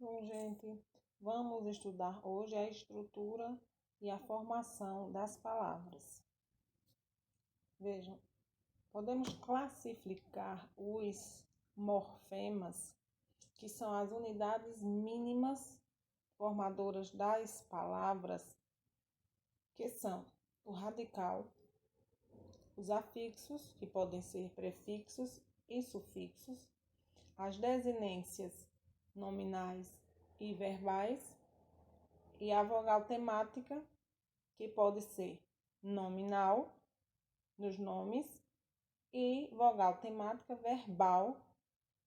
Bom, gente, vamos estudar hoje a estrutura e a formação das palavras. Vejam, podemos classificar os morfemas, que são as unidades mínimas formadoras das palavras, que são o radical, os afixos, que podem ser prefixos e sufixos, as desinências nominais e verbais, e a vogal temática, que pode ser nominal nos nomes e vogal temática verbal,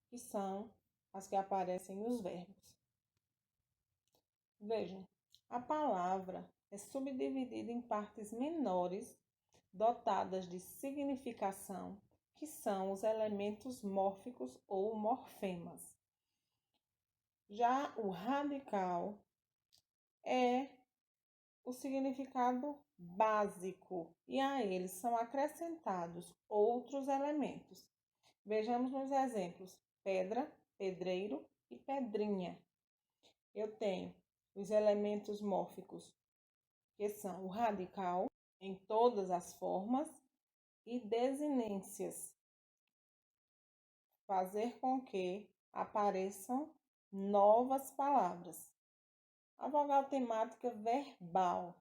que são as que aparecem nos verbos. Vejam, a palavra é subdividida em partes menores dotadas de significação, que são os elementos mórficos ou morfemas. Já o radical é o significado básico e a eles são acrescentados outros elementos. Vejamos nos exemplos: pedra, pedreiro e pedrinha. Eu tenho os elementos mórficos, que são o radical em todas as formas e desinências, fazer com que apareçam novas palavras. A vogal temática verbal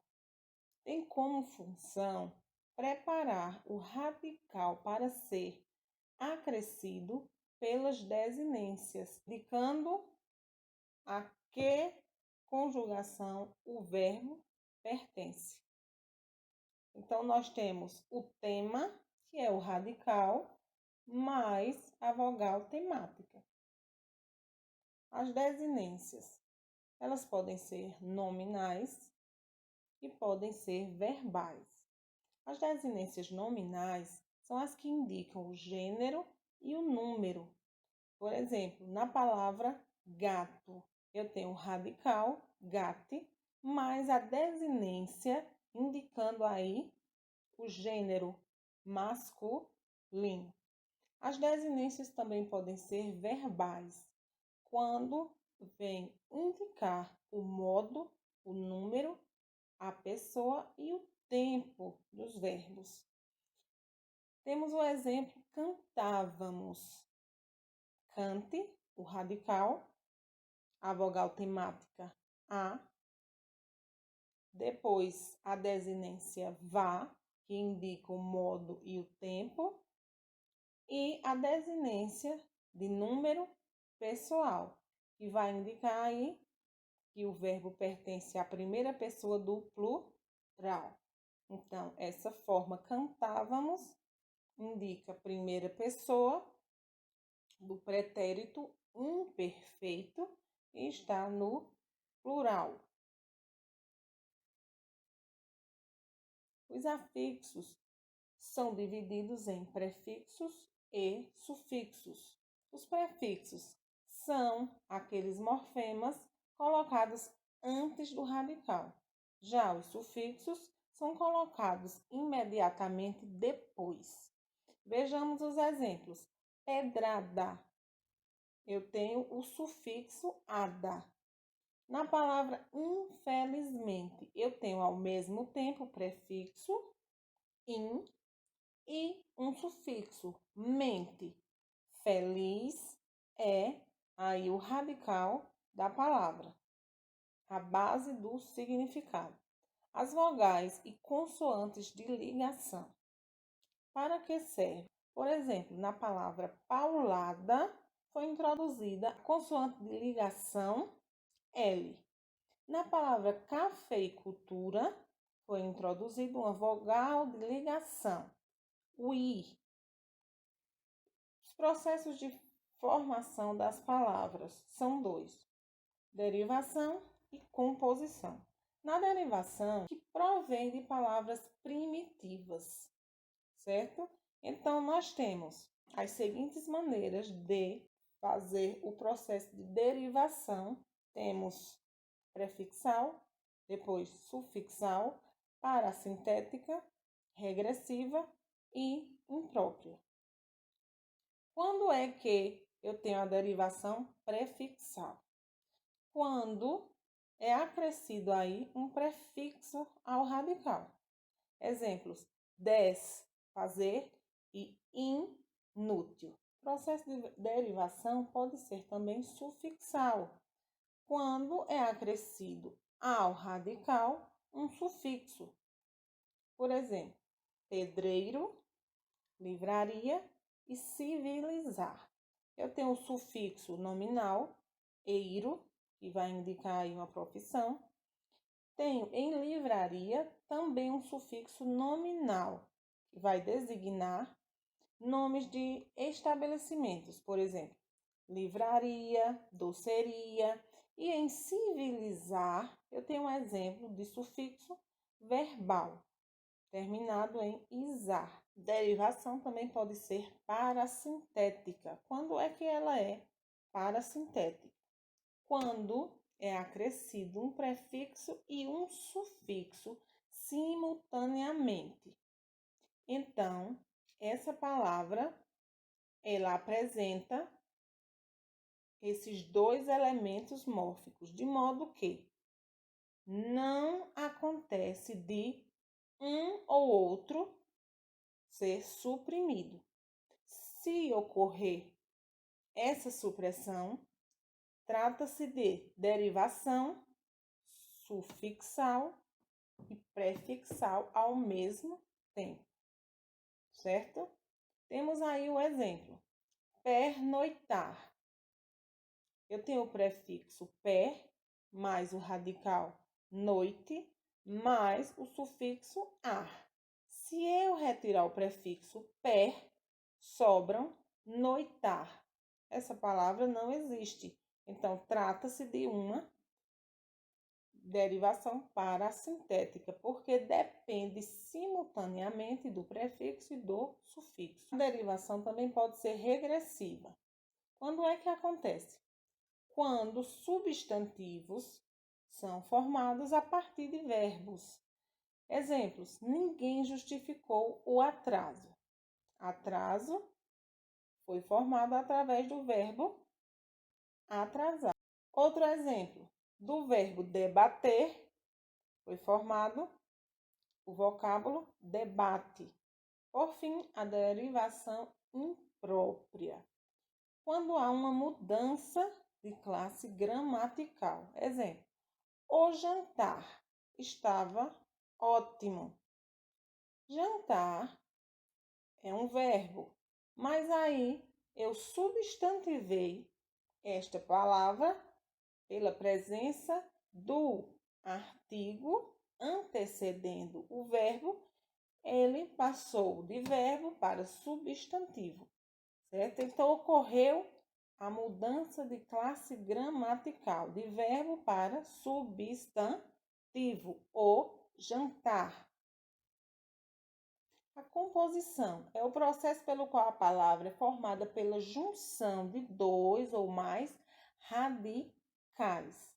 tem como função preparar o radical para ser acrescido pelas desinências, indicando a que conjugação o verbo pertence. Então, nós temos o tema, que é o radical, mais a vogal temática. As desinências, elas podem ser nominais e podem ser verbais. As desinências nominais são as que indicam o gênero e o número. Por exemplo, na palavra gato, eu tenho o radical, gate, mais a desinência indicando aí o gênero masculino. As desinências também podem ser verbais, quando vem indicar o modo, o número, a pessoa e o tempo dos verbos. Temos o exemplo cantávamos. Cante, o radical, a vogal temática a, depois a desinência vá, que indica o modo e o tempo, e a desinência de número pessoal, que vai indicar aí que o verbo pertence à primeira pessoa do plural. Então, essa forma cantávamos indica a primeira pessoa do pretérito imperfeito e está no plural. Os afixos são divididos em prefixos e sufixos. Os prefixos são aqueles morfemas colocados antes do radical. Já os sufixos são colocados imediatamente depois. Vejamos os exemplos. Pedrada. Eu tenho o sufixo ada. Na palavra infelizmente, eu tenho ao mesmo tempo o prefixo in e um sufixo mente. Feliz é aí o radical da palavra, a base do significado. As vogais e consoantes de ligação. Para que serve? Por exemplo, na palavra paulada foi introduzida a consoante de ligação L. Na palavra cafeicultura foi introduzida uma vogal de ligação, o I. Os processos de formação das palavras são dois: derivação e composição. Na derivação, que provém de palavras primitivas, certo? Então, nós temos as seguintes maneiras de fazer o processo de derivação. Temos prefixal, depois sufixal, parasintética, regressiva e imprópria. Quando é que eu tenho a derivação prefixal? quando é acrescido aí um prefixo ao radical. Exemplos: des, fazer, e inútil. O processo de derivação pode ser também sufixal, quando é acrescido ao radical um sufixo. Por exemplo, pedreiro, livraria e civilizar. Eu tenho o sufixo nominal, eiro, que vai indicar aí uma profissão. Tenho em livraria também um sufixo nominal, que vai designar nomes de estabelecimentos, por exemplo, livraria, doceria. E em civilizar, eu tenho um exemplo de sufixo verbal, terminado em izar. Derivação também pode ser parasintética. Quando é que ela é parasintética? Quando é acrescido um prefixo e um sufixo simultaneamente. Então, essa palavra, ela apresenta esses dois elementos mórficos, de modo que não acontece de um ou outro ser suprimido. Se ocorrer essa supressão, trata-se de derivação sufixal e prefixal ao mesmo tempo, certo? Temos aí o exemplo: pernoitar. Eu tenho o prefixo per, mais o radical noite, mais o sufixo ar. Se eu retirar o prefixo per, sobram noitar. Essa palavra não existe. Então, trata-se de uma derivação parasintética, porque depende simultaneamente do prefixo e do sufixo. A derivação também pode ser regressiva. Quando é que acontece? Quando substantivos são formados a partir de verbos. Exemplos: ninguém justificou o atraso. Atraso foi formado através do verbo atrasar. Outro exemplo: do verbo debater foi formado o vocábulo debate. Por fim, a derivação imprópria, quando há uma mudança de classe gramatical. Exemplo: o jantar estava ótimo. Jantar é um verbo, mas aí eu substantivei esta palavra pela presença do artigo antecedendo o verbo, ele passou de verbo para substantivo, certo? Então, ocorreu a mudança de classe gramatical, de verbo para substantivo, o jantar. A composição é o processo pelo qual a palavra é formada pela junção de dois ou mais radicais,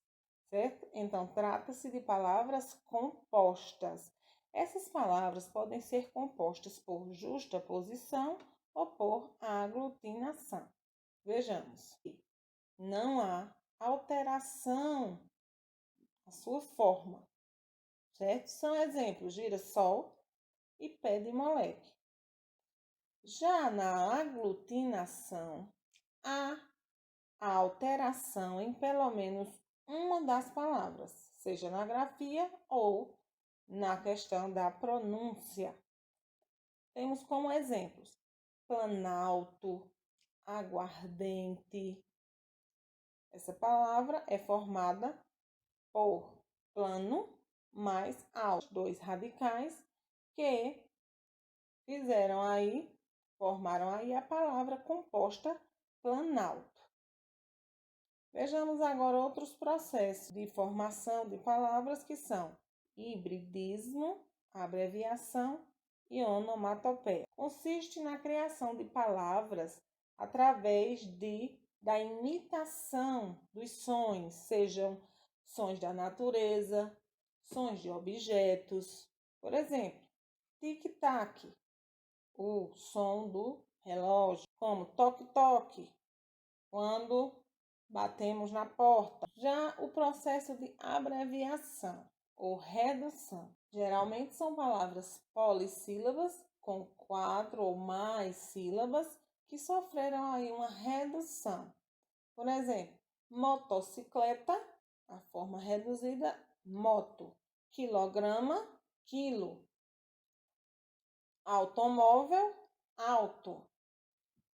certo? Então, trata-se de palavras compostas. Essas palavras podem ser compostas por justaposição ou por aglutinação. Vejamos. Não há alteração na sua forma, certo? São exemplos: girassol e pé de moleque. Já na aglutinação, há a alteração em pelo menos uma das palavras, seja na grafia ou na questão da pronúncia. Temos como exemplos: planalto, aguardente. Essa palavra é formada por plano mais alto, dois radicais que formaram aí a palavra composta planalto. Vejamos agora outros processos de formação de palavras que são hibridismo, abreviação e onomatopeia. Consiste na criação de palavras através da imitação dos sons, sejam sons da natureza, sons de objetos. Por exemplo, tic-tac, o som do relógio, como toque-toque, quando batemos na porta. Já o processo de abreviação ou redução, geralmente são palavras polissílabas com 4 ou mais sílabas que sofreram aí uma redução. Por exemplo, motocicleta, a forma reduzida, moto. Quilograma, quilo. Automóvel, auto.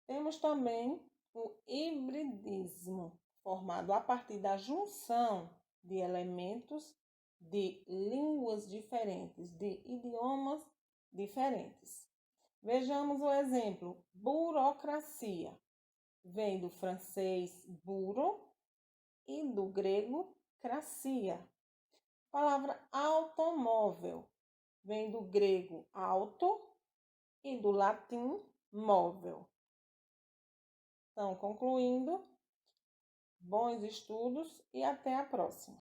Temos também o hibridismo, formado a partir da junção de elementos de línguas diferentes, de idiomas diferentes. Vejamos o exemplo: burocracia. Vem do francês buro e do grego cracia. A palavra automóvel vem do grego auto e do latim móvel. Então, concluindo, bons estudos e até a próxima.